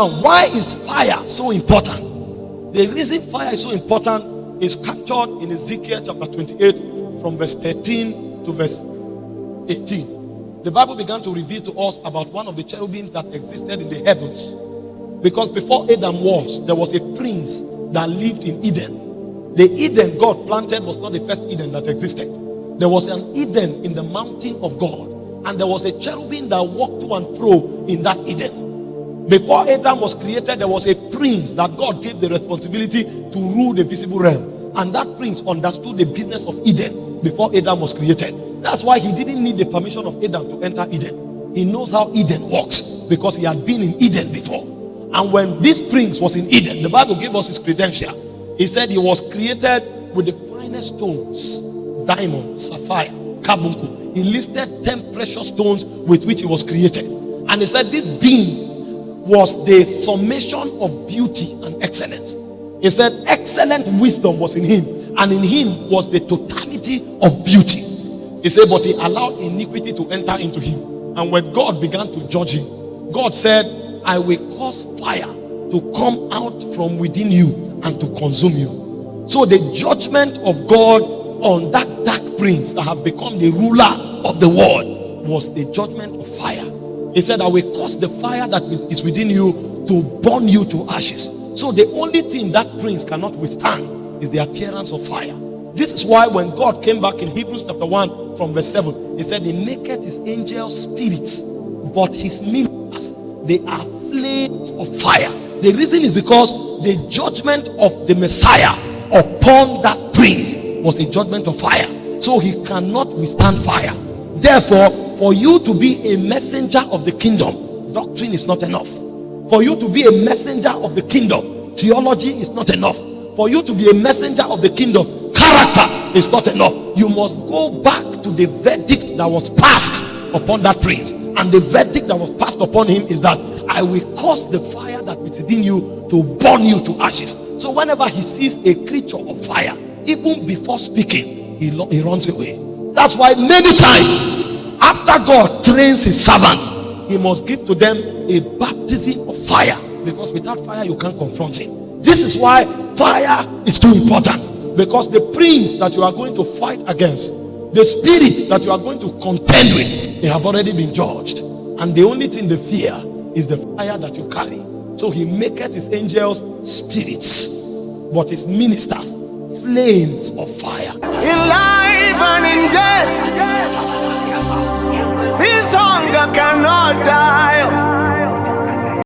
Now, why is fire so important? The reason fire is so important is captured in Ezekiel chapter 28 from verse 13 to verse 18. The Bible began to reveal to us about one of the cherubims that existed in the heavens. Because before Adam was, there was a prince that lived in Eden. The Eden God planted was not the first Eden that existed. There was an Eden in the mountain of God, and there was a cherubim that walked to and fro in that Eden. Before Adam was created, there was a prince that God gave the responsibility to rule the visible realm, and that prince understood the business of Eden before Adam was created. That's why he didn't need the permission of Adam to enter Eden. He knows how Eden works because he had been in Eden before. And when this prince was in Eden, the Bible gave us his credential. He said he was created with the finest stones: diamond, sapphire, carbuncle. He listed 10 precious stones with which he was created. And he said this being was the summation of beauty and excellence. He said excellent wisdom was in him, and in him was the totality of beauty. He said, but he allowed iniquity to enter into him. And when God began to judge him, God said, I will cause fire to come out from within you and to consume you. So the judgment of God on that dark prince that have become the ruler of the world was the judgment of fire. He said, I will cause the fire that is within you to burn you to ashes. So the only thing that prince cannot withstand is the appearance of fire. This is why when God came back in Hebrews chapter 1 from verse 7, he said, he maketh his angels spirits, but his ministers, they are flames of fire. The reason is because the judgment of the Messiah upon that prince was a judgment of fire. So he cannot withstand fire. Therefore, for you to be a messenger of the kingdom, doctrine is not enough. For you to be a messenger of the kingdom, theology is not enough. For you to be a messenger of the kingdom, character is not enough. You must go back to the verdict that was passed upon that prince. And the verdict that was passed upon him is that I will cause the fire that is within you to burn you to ashes. So whenever he sees a creature of fire, even before speaking, he runs away. That's why many times after God trains his servants, he must give to them a baptism of fire, because without fire you can't confront him. This is why fire is too important, because the prince that you are going to fight against, the spirits that you are going to contend with, they have already been judged, and the only thing they fear is the fire that you carry. So he maketh his angels spirits, but his ministers flames of fire. In life and in death, his hunger cannot die.